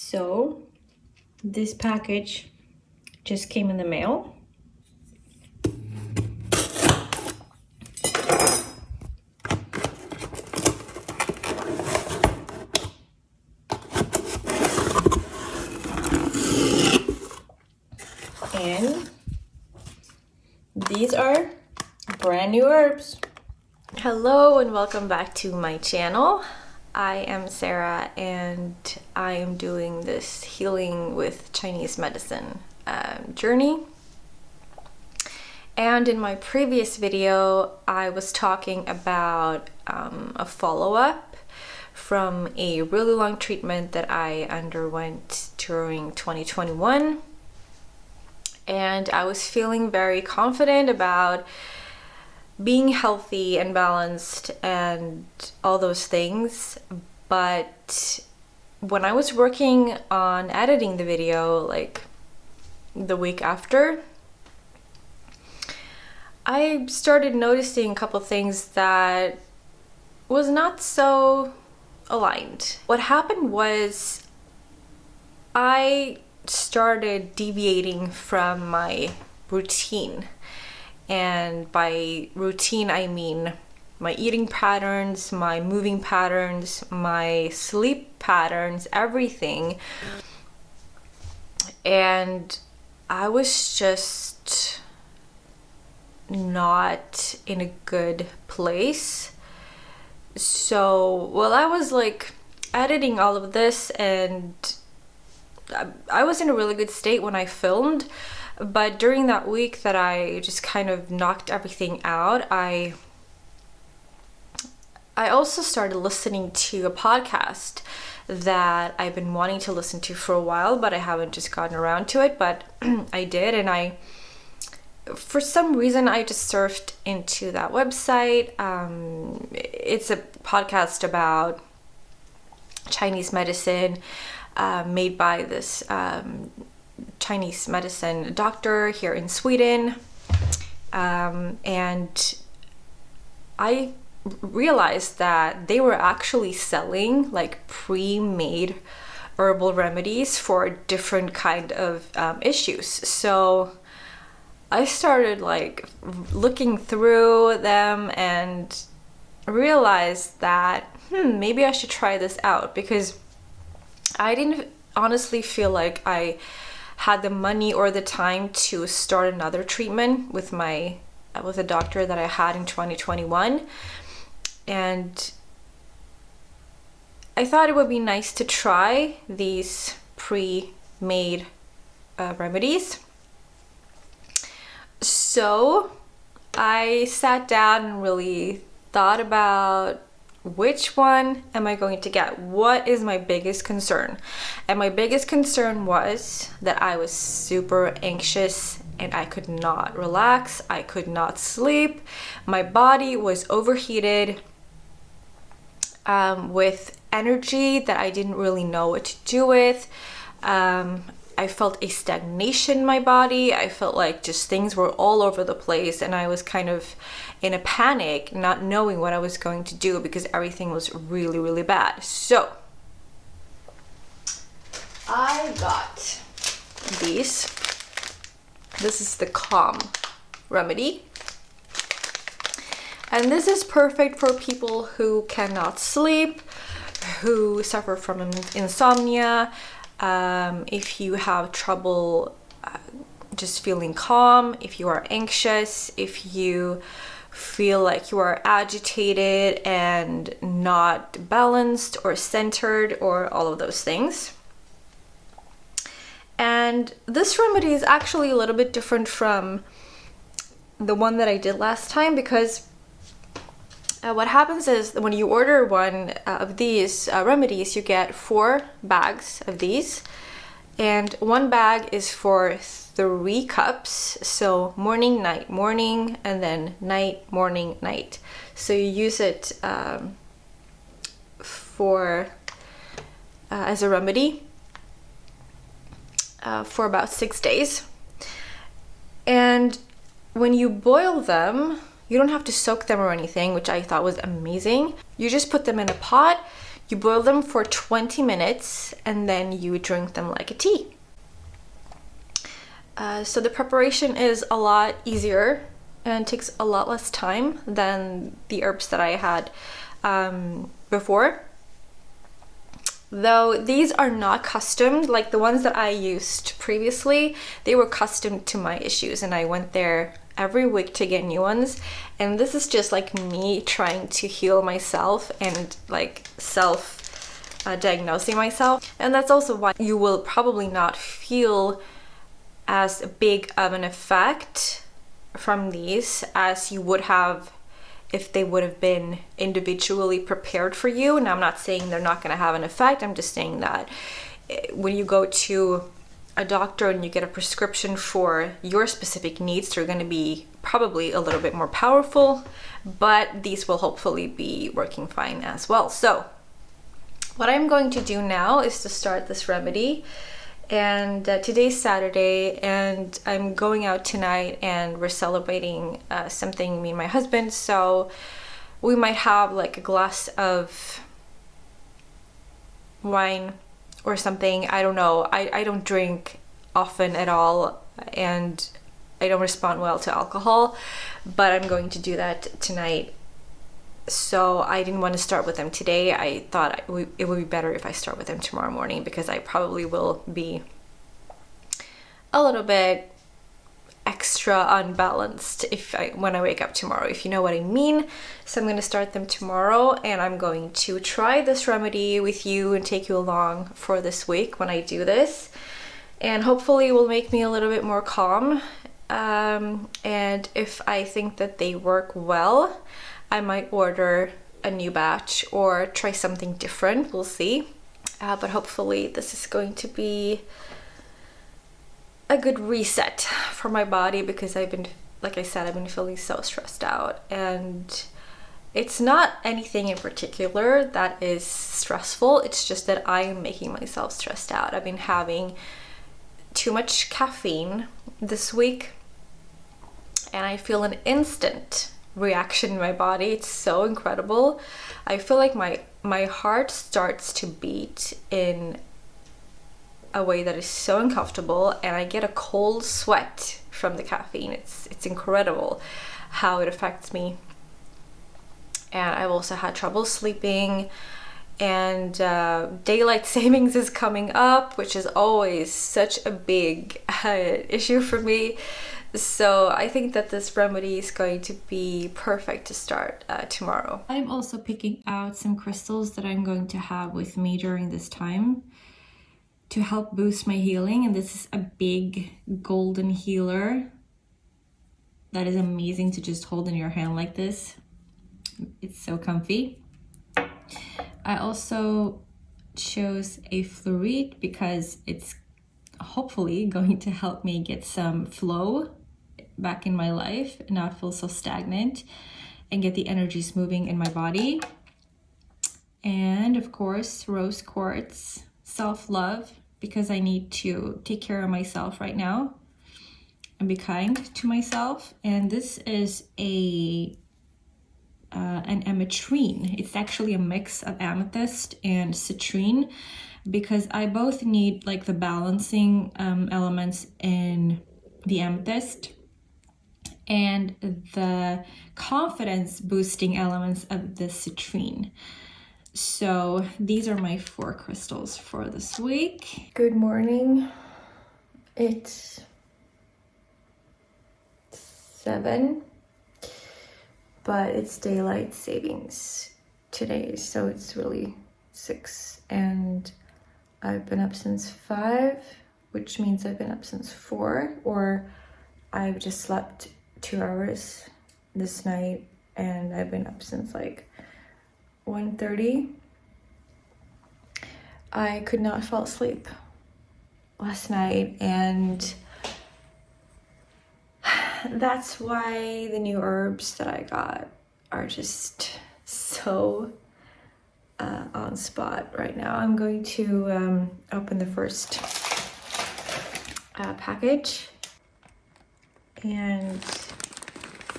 So this package just came in the mail. And these are brand new herbs. Hello and welcome back to my channel. I am Sarah and I am doing this healing with Chinese medicine journey. And in my previous video, I was talking about a follow-up from a really long treatment that I underwent during 2021. And I was feeling very confident about being healthy and balanced and all those things. But when I was working on editing the video, like the week after, I started noticing a couple things that was not so aligned. What happened was I started deviating from my routine. And by routine, I mean my eating patterns, my moving patterns, my sleep patterns, everything. And I was just not in a good place. So while I was like editing all of this, and I was in a really good state when I filmed, but during that week that I just kind of knocked everything out, I also started listening to a podcast that I've been wanting to listen to for a while, but I haven't just gotten around to it, but I did. And for some reason, I just surfed into that website. It's a podcast about Chinese medicine made by this Chinese medicine doctor here in Sweden, and I realized that they were actually selling like pre-made herbal remedies for different kind of issues. So I started like looking through them and realized that maybe I should try this out, because I didn't honestly feel like I had the money or the time to start another treatment with a doctor that I had in 2021. And I thought it would be nice to try these pre-made remedies. So I sat down and really thought about which one am I going to get? What is my biggest concern? And my biggest concern was that I was super anxious and I could not relax. I could not sleep. My body was overheated with energy that I didn't really know what to do with. I felt a stagnation in my body. I felt like just things were all over the place, and I was kind of in a panic, not knowing what I was going to do because everything was really, really bad. So I got these. This is the Calm remedy. And this is perfect for people who cannot sleep, who suffer from insomnia, if you have trouble just feeling calm, if you are anxious, if you feel like you are agitated and not balanced or centered, or all of those things. And this remedy is actually a little bit different from the one that I did last time, because what happens is when you order one of these remedies, you get 4 bags of these, and one bag is for 3 cups. So morning, night, morning, and then night, morning, night. So you use it as a remedy for about 6 days. And when you boil them, you don't have to soak them or anything, which I thought was amazing. You just put them in a pot, You boil them for 20 minutes and then you drink them like a tea. So the preparation is a lot easier and takes a lot less time than the herbs that I had before. Though these are not customed, like the ones that I used previously, they were customed to my issues, and I went there every week to get new ones. And this is just like me trying to heal myself and like diagnosing myself. And that's also why you will probably not feel as big of an effect from these as you would have if they would have been individually prepared for you. And I'm not saying they're not going to have an effect. I'm just saying that when you go to a doctor and you get a prescription for your specific needs, they're going to be probably a little bit more powerful, but these will hopefully be working fine as well. So what I'm going to do now is to start this remedy. And today's Saturday and I'm going out tonight and we're celebrating something, me and my husband, so we might have like a glass of wine or something. I don't know. I don't drink often at all and I don't respond well to alcohol, but I'm going to do that tonight. So I didn't want to start with them today. I thought it would be better if I start with them tomorrow morning, because I probably will be a little bit extra unbalanced when I wake up tomorrow, if you know what I mean. So I'm going to start them tomorrow, and I'm going to try this remedy with you and take you along for this week when I do this, and hopefully it will make me a little bit more calm. And if I think that they work well, I might order a new batch or try something different. We'll see. But hopefully this is going to be a good reset for my body, because like I said, I've been feeling so stressed out, and it's not anything in particular that is stressful. It's just that I am making myself stressed out. I've been having too much caffeine this week, and I feel an instant reaction in my body. It's so incredible. I feel like my heart starts to beat in a way that is so uncomfortable, and I get a cold sweat from the caffeine. It's incredible how it affects me. And I've also had trouble sleeping, and daylight savings is coming up, which is always such a big issue for me. So I think that this remedy is going to be perfect to start tomorrow. I'm also picking out some crystals that I'm going to have with me during this time to help boost my healing. And this is a big golden healer that is amazing to just hold in your hand like this. It's so comfy. I also chose a fluorite because it's hopefully going to help me get some flow back in my life and not feel so stagnant, and get the energies moving in my body. And of course, rose quartz, self-love, because I need to take care of myself right now and be kind to myself. And this is an ametrine. It's actually a mix of amethyst and citrine, because I both need like the balancing elements in the amethyst and the confidence boosting elements of the citrine. So these are my 4 crystals for this week. Good morning. It's 7, but it's daylight savings today, so it's really 6, and I've been up since 5, which means I've been up since 4, or I've just slept 2 hours this night, and I've been up since like 1:30. I could not fall asleep last night, and that's why the new herbs that I got are just so on spot right now. I'm going to open the first package, and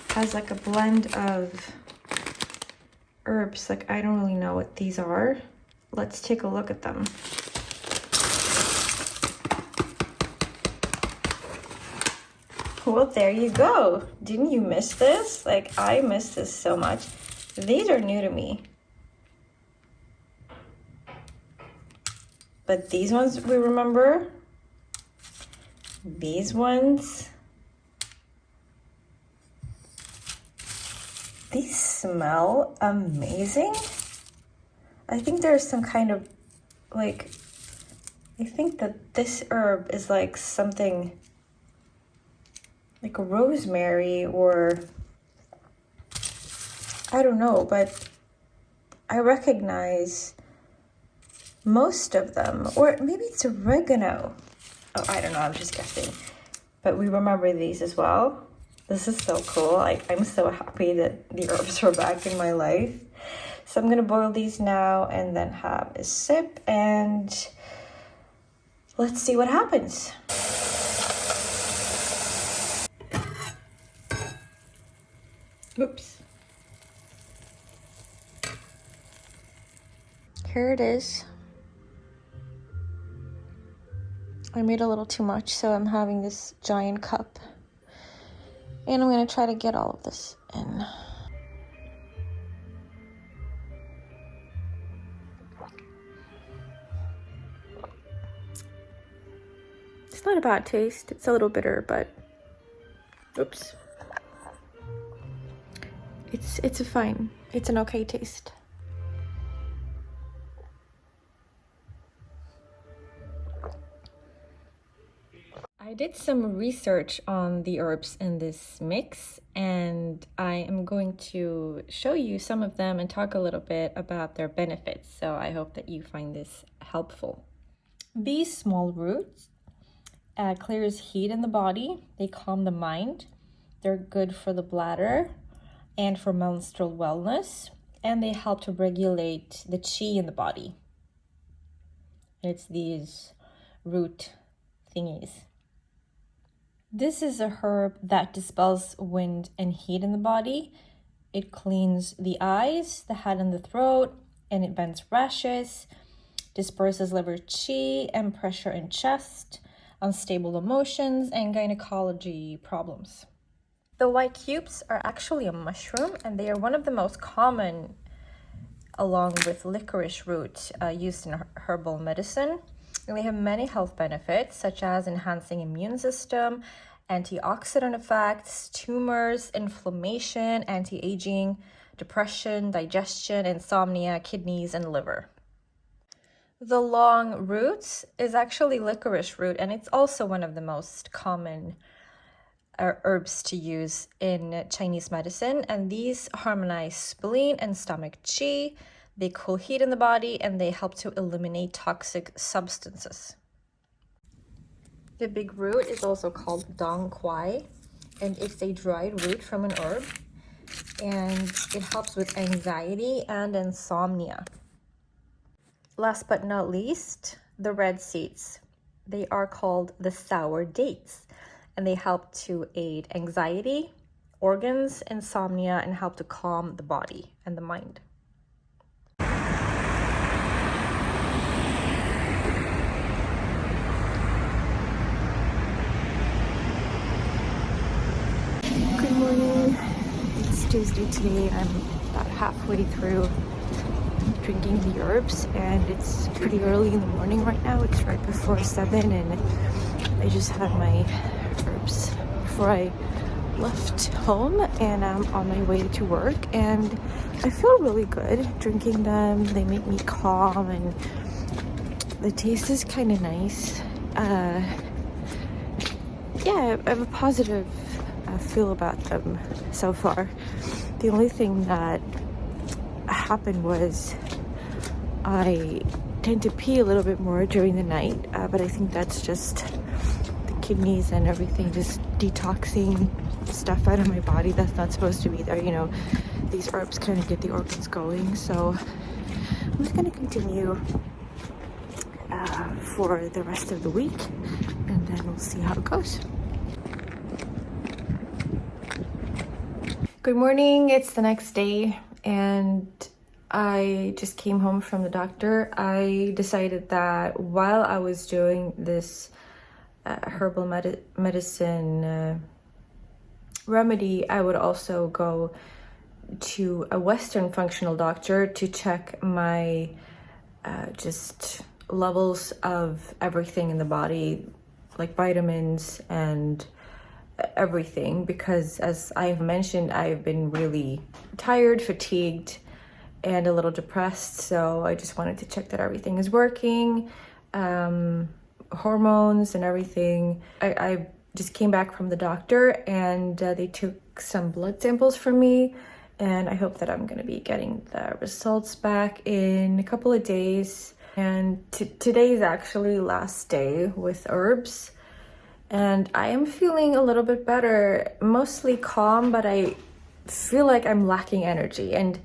has like a blend of herbs. Like, I don't really know what these are. let's take a look at them. Well, there you go. Didn't you miss this? Like, I missed this so much. These are new to me. But these ones we remember. These ones. These smell amazing. I think there's some kind of, like, I think that this herb is like something like a rosemary, or I don't know, but I recognize most of them, or maybe it's oregano. Oh, I don't know, I'm just guessing. But we remember these as well. This is so cool. Like, I'm so happy that the herbs are back in my life. So I'm gonna boil these now and then have a sip, and let's see what happens. Oops. Here it is. I made a little too much, so I'm having this giant cup. And I'm gonna try to get all of this in. It's not a bad taste. It's a little bitter, but oops. It's a fine. It's an okay taste. I did some research on the herbs in this mix, and I am going to show you some of them and talk a little bit about their benefits. So I hope that you find this helpful. These small roots clears heat in the body. They calm the mind. They're good for the bladder and for menstrual wellness, and they help to regulate the qi in the body. It's these root thingies. This is a herb that dispels wind and heat in the body. It cleans the eyes, the head and the throat, and it bends rashes, disperses liver qi and pressure in chest, unstable emotions, and gynecology problems. The white cubes are actually a mushroom, and they are one of the most common, along with licorice root, used in herbal medicine. And they have many health benefits, such as enhancing immune system, antioxidant effects, tumors, inflammation, anti-aging, depression, digestion, insomnia, kidneys, and liver. The long roots is actually licorice root, and it's also one of the most common herbs to use in Chinese medicine, and these harmonize spleen and stomach qi. They cool heat in the body, and they help to eliminate toxic substances. The big root is also called dong quai, and it's a dried root from an herb, and it helps with anxiety and insomnia. Last but not least, the red seeds. They are called the sour dates, and they help to aid anxiety, organs, insomnia, and help to calm the body and the mind. Good morning. It's Tuesday today. I'm about halfway through drinking the herbs, and it's pretty early in the morning right now. It's right before 7, and I just had my herbs before I left home, and I'm on my way to work, and I feel really good drinking them. They make me calm, and the taste is kind of nice. Yeah, I have a positive feel about them so far. The only thing that happened was I tend to pee a little bit more during the night, but I think that's just kidneys and everything just detoxing stuff out of my body that's not supposed to be there. You know, these herbs kind of get the organs going, so I'm just going to continue for the rest of the week, and then we'll see how it goes. Good morning. It's the next day, and I just came home from the doctor. I decided that while I was doing this herbal medicine remedy, I would also go to a Western functional doctor to check my just levels of everything in the body, like vitamins and everything, because as I've mentioned, I've been really tired, fatigued, and a little depressed. So I just wanted to check that everything is working, hormones and everything. I just came back from the doctor, and they took some blood samples from me, and I hope that I'm going to be getting the results back in a couple of days. And today is actually last day with herbs, and I am feeling a little bit better, mostly calm, but I feel like I'm lacking energy. And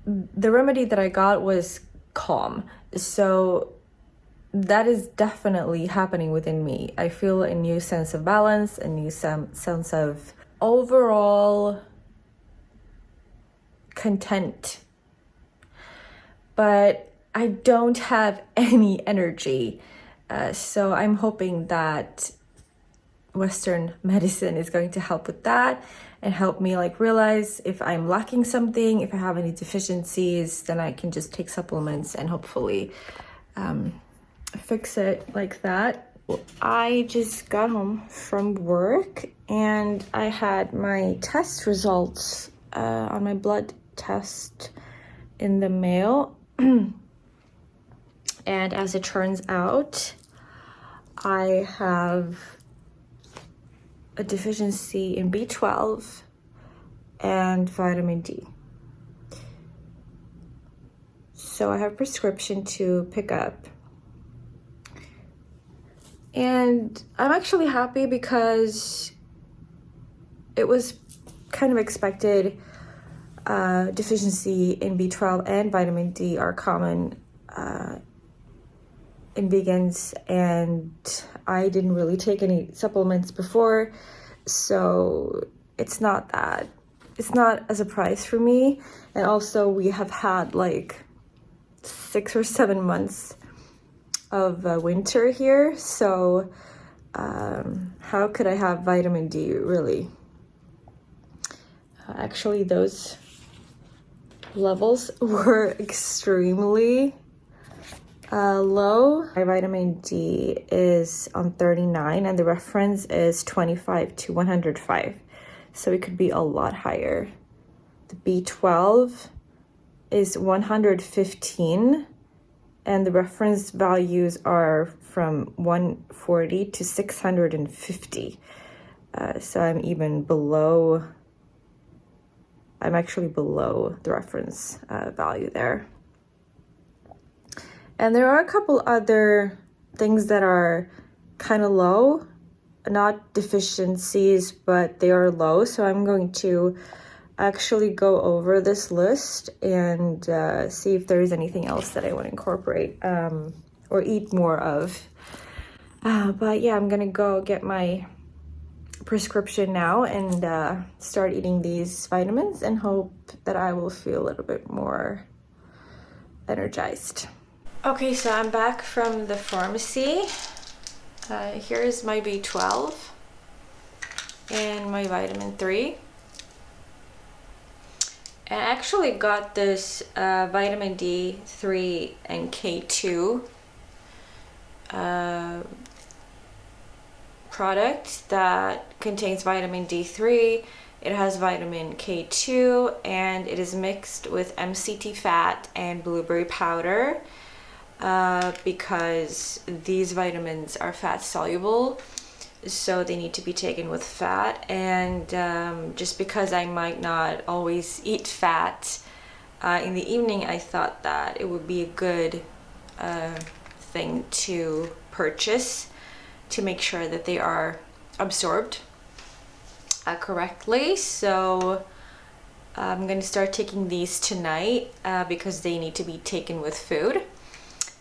the remedy that I got was calm, so that is definitely happening within me. I feel a new sense of balance, a new sense of overall content, but I don't have any energy. So I'm hoping that Western medicine is going to help with that and help me like realize if I'm lacking something, if I have any deficiencies, then I can just take supplements and hopefully fix it like that. I just got home from work and I had my test results on my blood test in the mail. And as it turns out, I have a deficiency in B12 and vitamin D. So I have a prescription to pick up. And I'm actually happy because it was kind of expected. Deficiency in B12 and vitamin D are common in vegans, and I didn't really take any supplements before, so it's not a surprise for me. And also we have had like 6 or 7 months of winter here, so how could I have vitamin D really? Actually, those levels were extremely low. My vitamin D is on 39 and the reference is 25 to 105, so it could be a lot higher. The B12 is 115 and the reference values are from 140 to 650, so I'm actually below the reference value there. And there are a couple other things that are kind of low, not deficiencies, but they are low. So I'm going to actually go over this list and see if there is anything else that I want to incorporate or eat more of. But yeah, I'm gonna go get my prescription now and start eating these vitamins and hope that I will feel a little bit more energized. Okay, so I'm back from the pharmacy. Here's my B12 and my vitamin 3. And I actually got this vitamin D3 and K2 product that contains vitamin D3. It has vitamin K2 and it is mixed with MCT fat and blueberry powder because these vitamins are fat soluble, so they need to be taken with fat. And just because I might not always eat fat in the evening, I thought that it would be a good thing to purchase to make sure that they are absorbed correctly. So I'm going to start taking these tonight because they need to be taken with food.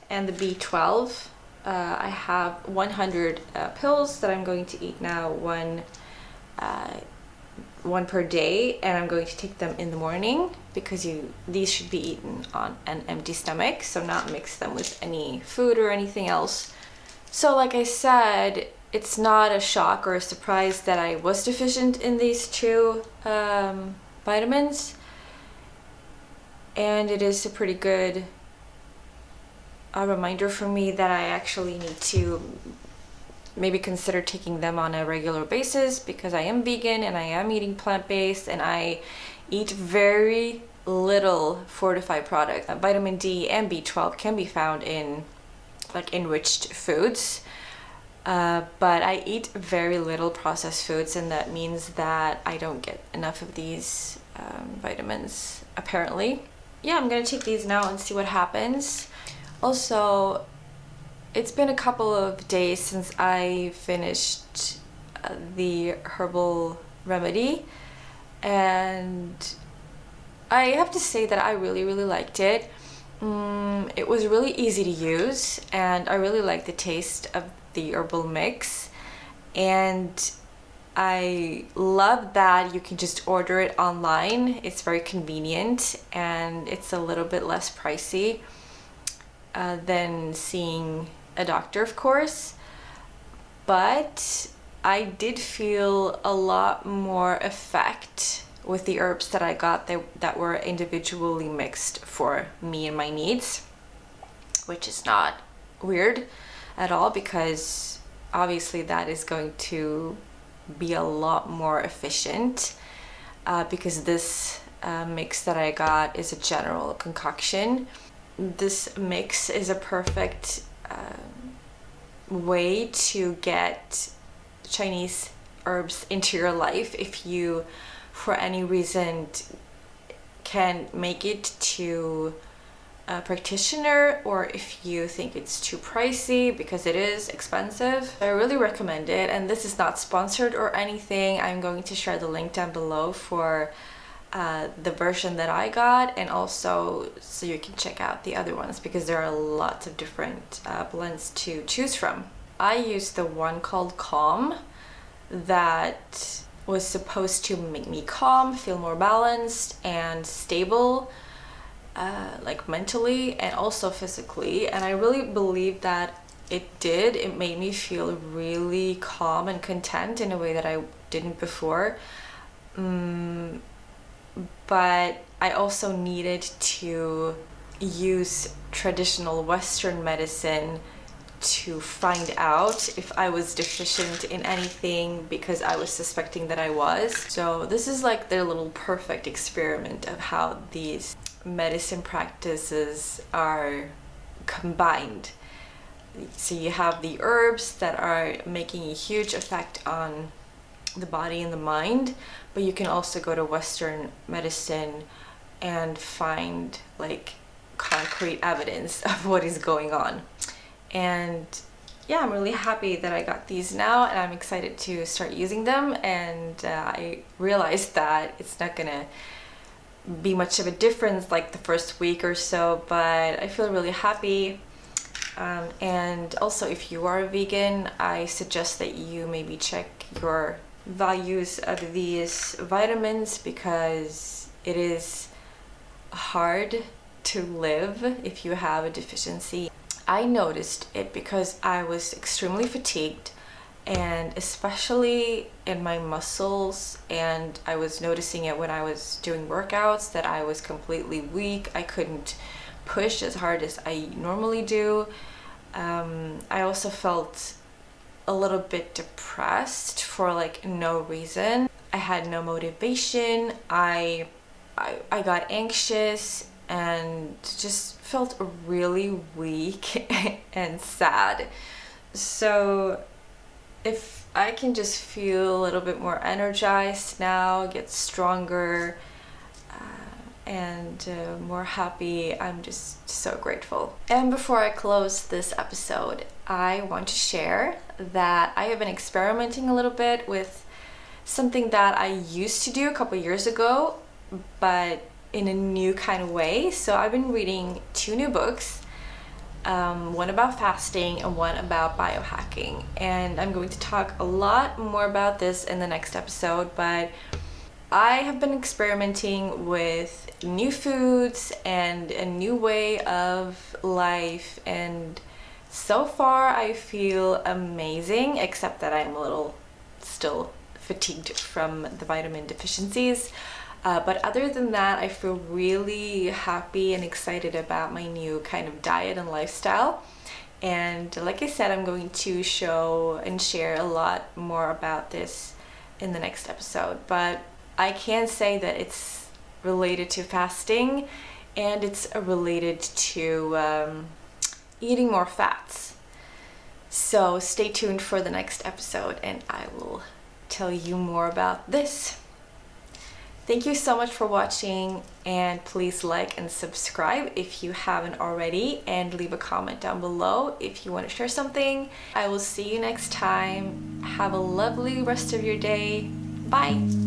And the B12, I have 100 pills that I'm going to eat now, one one per day, and I'm going to take them in the morning because these should be eaten on an empty stomach, so not mix them with any food or anything else. So like I said, it's not a shock or a surprise that I was deficient in these two vitamins, and it is a pretty good reminder for me that I actually need to maybe consider taking them on a regular basis, because I am vegan and I am eating plant-based and I eat very little fortified products. Vitamin D and B12 can be found in like enriched foods, but I eat very little processed foods, and that means that I don't get enough of these vitamins apparently. Yeah, I'm gonna take these now and see what happens. Also, it's been a couple of days since I finished the herbal remedy, and I have to say that I really liked it. It was really easy to use, and I really like the taste of the herbal mix, and I love that you can just order it online. It's very convenient, and it's a little bit less pricey than seeing a doctor, of course, but I did feel a lot more effect with the herbs that I got that were individually mixed for me and my needs, which is not weird at all, because obviously that is going to be a lot more efficient, because this mix that I got is a general concoction. This mix is a perfect way to get Chinese herbs into your life if you, for any reason, can make it to a practitioner, or if you think it's too pricey, because it is expensive. I really recommend it, and this is not sponsored or anything. I'm going to share the link down below for the version that I got, and also so you can check out the other ones, because there are lots of different blends to choose from. I used the one called Calm that was supposed to make me calm, feel more balanced and stable, like mentally and also physically, and I really believe that it did. It made me feel really calm and content in a way that I didn't before. But I also needed to use traditional Western medicine to find out if I was deficient in anything, because I was suspecting that I was. So this is like their little perfect experiment of how these medicine practices are combined. So you have the herbs that are making a huge effect on the body and the mind, but you can also go to Western medicine and find like concrete evidence of what is going on. And yeah, I'm really happy that I got these now, and I'm excited to start using them. And I realized that it's not gonna be much of a difference like the first week or so, but I feel really happy. And also, if you are a vegan, I suggest that you maybe check your values of these vitamins, because it is hard to live if you have a deficiency. I noticed it because I was extremely fatigued, and especially in my muscles, and I was noticing it when I was doing workouts that I was completely weak. I couldn't push as hard as I normally do. I also felt a little bit depressed for like no reason. I had no motivation. I got anxious and just felt really weak and sad. So if I can just feel a little bit more energized now, get stronger, and more happy, I'm just so grateful. And before I close this episode, I want to share that I have been experimenting a little bit with something that I used to do a couple years ago, but in a new kind of way. So I've been reading 2 new books, one about fasting and one about biohacking, and I'm going to talk a lot more about this in the next episode. But I have been experimenting with new foods and a new way of life, and so far I feel amazing, except that I'm a little still fatigued from the vitamin deficiencies. But other than that, I feel really happy and excited about my new kind of diet and lifestyle. And like I said, I'm going to show and share a lot more about this in the next episode. But I can say that it's related to fasting, and it's related to eating more fats. So stay tuned for the next episode and I will tell you more about this. Thank you so much for watching, and please like and subscribe if you haven't already, and leave a comment down below if you want to share something. I will see you next time. Have a lovely rest of your day. Bye!